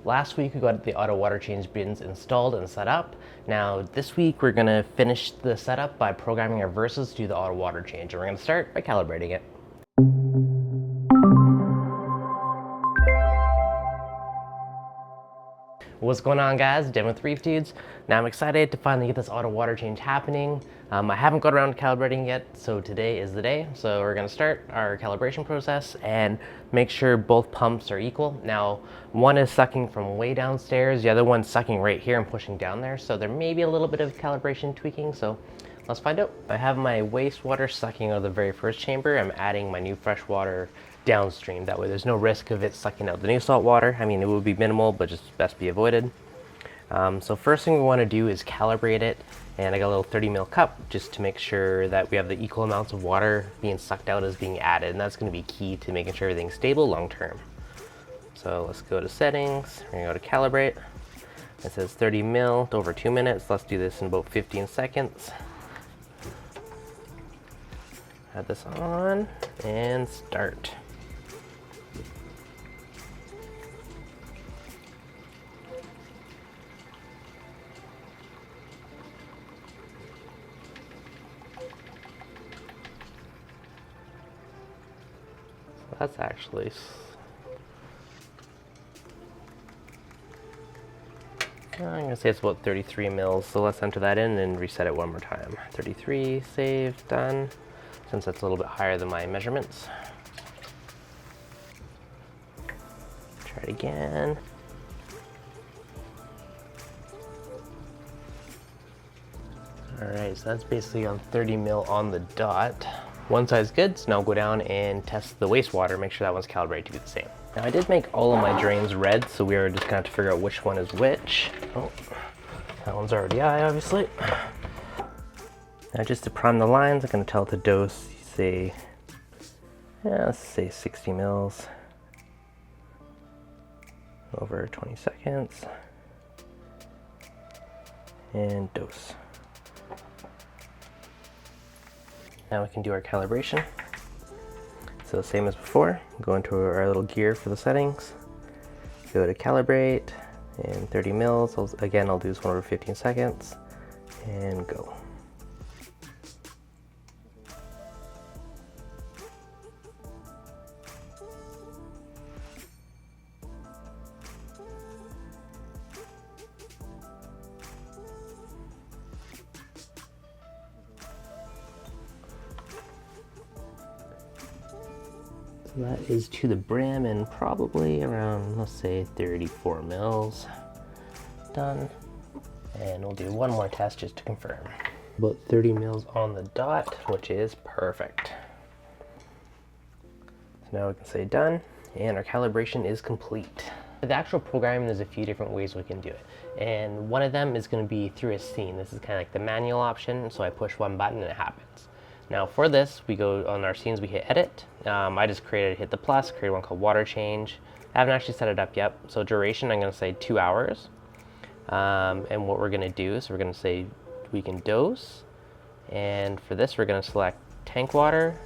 Last week we got the auto water change bins installed and set up. Now this week we're going to finish the setup by programming our verses to do the auto water change, and we're going to start by calibrating it. What's going on, guys? Dan with ReefDudes. Now I'm excited to finally get this auto water change happening. I haven't got around to calibrating yet, so today is the day. So we're going to start our calibration process and make sure both pumps are equal. Now one is sucking from way downstairs, the other one's sucking right here and pushing down there, so there may be a little bit of calibration tweaking, so let's find out. I have my wastewater sucking out of the very first chamber. I'm adding my new fresh water downstream. That way there's no risk of it sucking out the new salt water. I mean, it would be minimal, but just best be avoided. So first thing we want to do is calibrate it, and I got a little 30 ml cup just to make sure that we have the equal amounts of water being sucked out as being added, and that's going to be key to making sure everything's stable long term. So let's go to settings, we're going to go to calibrate. It says 30 ml over 2 minutes. Let's do this in about 15 seconds. Add this on and start. That's actually, I'm gonna say it's about 33 mils, so let's enter that in and reset it one more time. 33, save, done, since that's a little bit higher than my measurements. Try it again. Alright, so that's basically on 30 mil on the dot. One side's good, so now I'll go down and test the wastewater, make sure that one's calibrated to be the same. Now I did make all of my drains red, so we are just gonna have to figure out which one is which. Oh, that one's already high, obviously. Now just to prime the lines, I'm gonna tell it to dose, say, let's say 60 mils over 20 seconds, and dose. Now we can do our calibration. So same as before, go into our little gear for the settings, go to calibrate, and 30 mils. Again, I'll do this one over 15 seconds, and go. That is to the brim and probably around, let's say, 34 mils. Done. And we'll do one more test just to confirm. About 30 mils on the dot, which is perfect. So now we can say done, and our calibration is complete. For the actual programming, there's a few different ways we can do it. And one of them is going to be through a scene. This is kind of like the manual option, so I push one button and it happens. Now for this, we go on our scenes, we hit edit. I just hit the plus, create one called water change. I haven't actually set it up yet. So duration, I'm gonna say 2 hours. And what we're gonna do is we're gonna say we can dose. And for this, we're gonna select tank water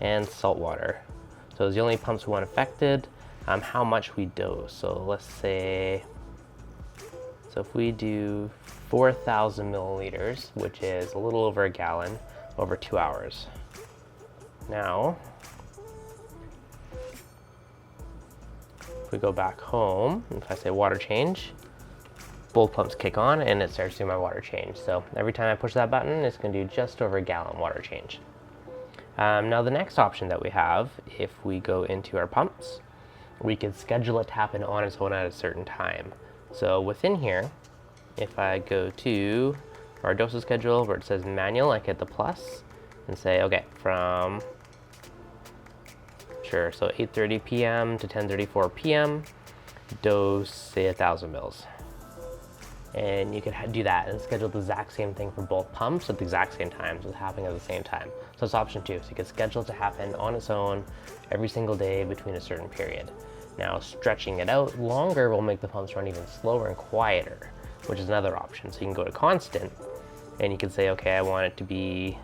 and salt water. So those are the only pumps we want affected. How much we dose. So let's say, so if we do 4,000 milliliters, which is a little over a gallon, over 2 hours. Now, if we go back home, if I say water change, both pumps kick on and it starts doing my water change. So every time I push that button, it's gonna do just over a gallon water change. Now the next option that we have, if we go into our pumps, we can schedule it to happen on its own at a certain time. So within here, if I go to our dosage schedule where it says manual, I hit the plus and say, okay, from, sure, so 8:30 p.m. to 10:34 p.m., dose, say 1,000 mils. And you could do that and schedule the exact same thing for both pumps at the exact same time, so it's happening at the same time. So it's option 2, so you can schedule it to happen on its own every single day between a certain period. Now stretching it out longer will make the pumps run even slower and quieter, which is another option. So you can go to constant, and you can say, okay, I want it to be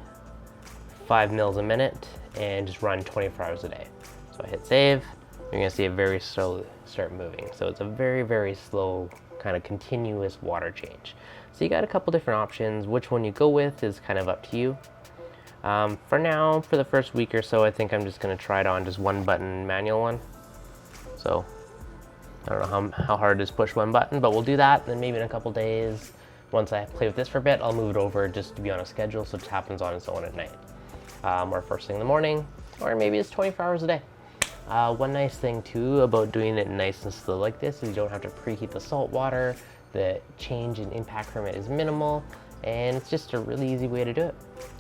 5 mils a minute and just run 24 hours a day. So I hit save, you're gonna see it very slowly start moving. So it's a very, very slow, kind of continuous water change. So you got a couple different options. Which one you go with is kind of up to you. For now, for the first week or so, I think I'm just gonna try it on just one button manual one. So I don't know how hard it is to push one button, but we'll do that. And then maybe in a couple days, once I play with this for a bit, I'll move it over just to be on a schedule so it happens on its own at night. Or first thing in the morning, or maybe it's 24 hours a day. One nice thing too about doing it nice and slow like this is you don't have to preheat the salt water. The change in impact from it is minimal, and it's just a really easy way to do it.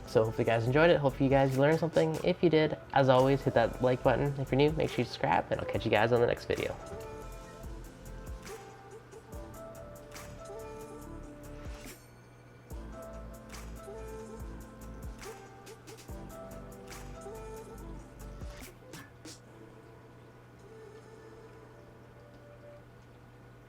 So hopefully you guys enjoyed it. Hopefully you guys learned something. If you did, as always, hit that like button. If you're new, make sure you subscribe, and I'll catch you guys on the next video.